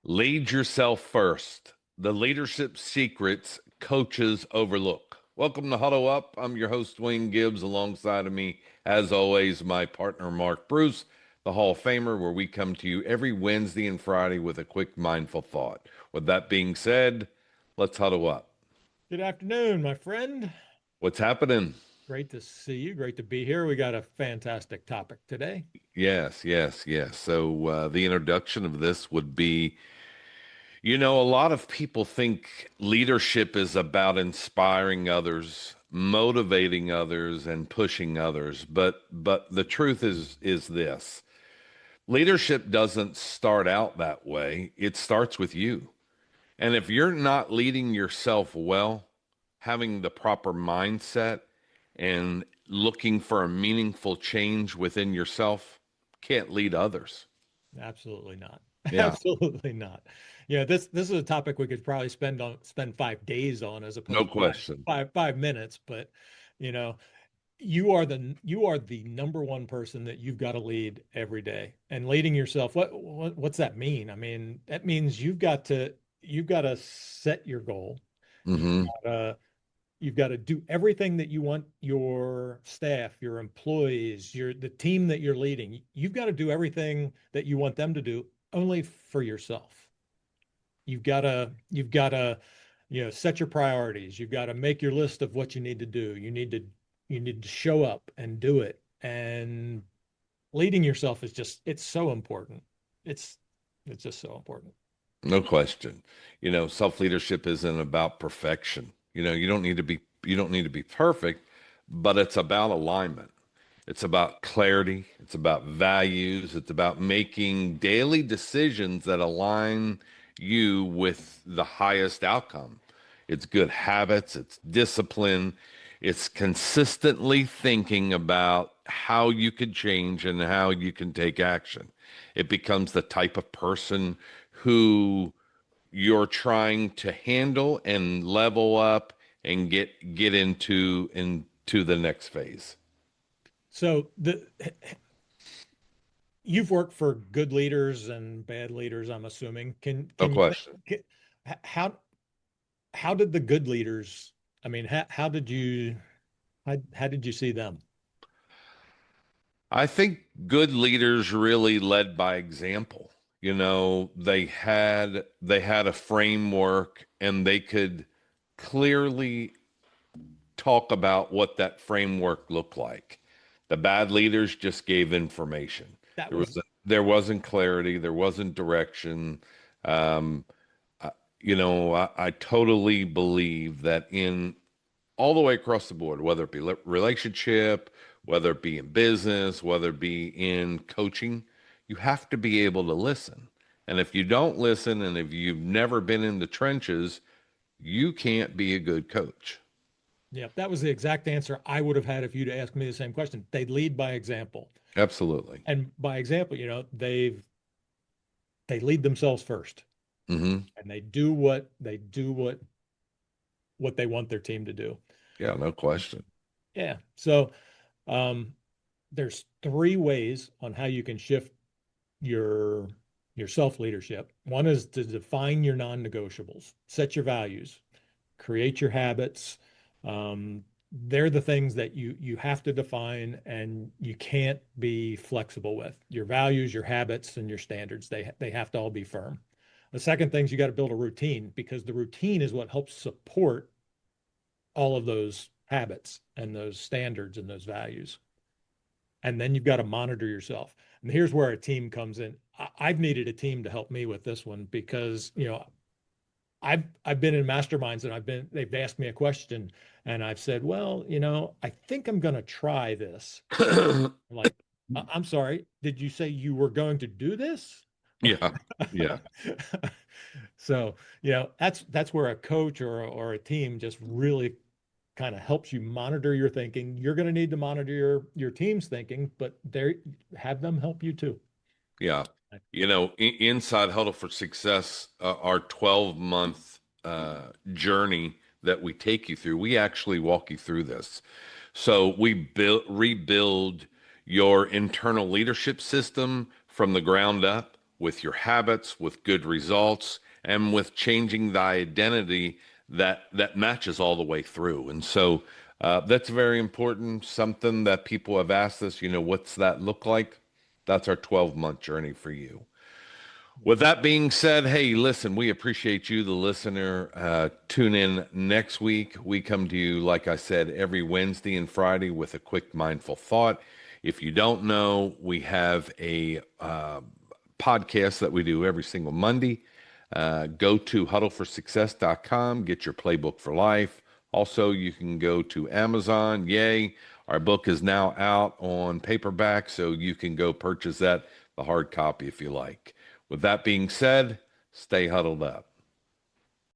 Lead yourself first. The leadership secrets coaches overlook. Welcome to Huddle Up. I'm your host, Duane Gibbs. Alongside of me, as always, my partner, Mark Bruce, the Hall of Famer, where we come to you every Wednesday and Friday with a quick, mindful thought. With that being said, let's huddle up. Good afternoon, my friend. What's happening? Great to see you. Great to be here. We got a fantastic topic today. Yes. So the introduction of this would be, a lot of people think leadership is about inspiring others, motivating others, and pushing others. But the truth is this. Leadership doesn't start out that way. It starts with you. And if you're not leading yourself well, having the proper mindset and looking for a meaningful change within yourself, can't lead others. Absolutely not. Yeah, Absolutely not. This is a topic we could probably spend 5 days on as no opposed to question. 5 minutes. But you know, you are the number one person that you've got to lead every day. And leading yourself, what's that mean? I mean, that means you've got to set your goal. You've Hmm. got to You've got to do everything that you want your staff, your employees, the team that you're leading. You've got to do everything that you want them to do only for yourself. You've got to set your priorities. You've got to make your list of what you need to do. You need to show up and do it. And leading yourself it's so important. It's it's just so important. No question. Self-leadership isn't about perfection. You don't need to be perfect, but it's about alignment. It's about clarity. It's about values. It's about making daily decisions that align you with the highest outcome. It's good habits. It's discipline. It's consistently thinking about how you can change and how you can take action. It becomes the type of person who you're trying to handle and level up and get into the next phase. So you've worked for good leaders and bad leaders, I'm assuming. Can No can you question. think how how did the good leaders, I mean, how did you see them? I think good leaders really led by example. They had a framework and they could clearly talk about what that framework looked like. The bad leaders just gave information. That There was was there wasn't clarity, there wasn't direction. Um, I totally believe that in all the way across the board, whether it be relationship, whether it be in business, whether it be in coaching, you have to be able to listen. And if you don't listen, and if you've never been in the trenches, you can't be a good coach. Yeah, that was the exact answer I would have had if you'd asked me the same question. They lead by example. Absolutely. And by example, they lead themselves first Hmm. and they do what they want their team to do. Yeah, no question. Yeah. So um there's three ways on how you can shift your your self-leadership. One is to define your non-negotiables, set your values, create your habits. They're the things that you have to define and you can't be flexible with. Your values, your habits, and your standards, they have to all be firm. The second thing is you got to build a routine because the routine is what helps support all of those habits and those standards and those values. And then you've got to monitor yourself. And here's where a team comes in. I've needed a team to help me with this one because, I've been in masterminds and they've asked me a question and I've said, well, I think I'm going to try this. I'm like, I'm sorry, did you say you were going to do this? Yeah, yeah. So, that's where a coach or a team just really kind of helps you monitor your thinking. You're going to need to monitor your team's thinking, but have them help you too. Yeah. Inside Huddle for Success, our 12-month journey that we take you through, we actually walk you through this. So we rebuild your internal leadership system from the ground up. with your habits, with good results, and with changing the identity that matches all the way through. And so that's very important. Something that people have asked us, what's that look like? That's our 12-month journey for you. With that being said, hey, listen, we appreciate you, the listener. Tune in next week. We come to you, like I said, every Wednesday and Friday with a quick mindful thought. If you don't know, we have a podcast that we do every single Monday. Go to huddleforsuccess.com, get your playbook for life. Also, you can go to Amazon. Yay, our book is now out on paperback, so you can go purchase that, the hard copy, if you like. With that being said, stay huddled up.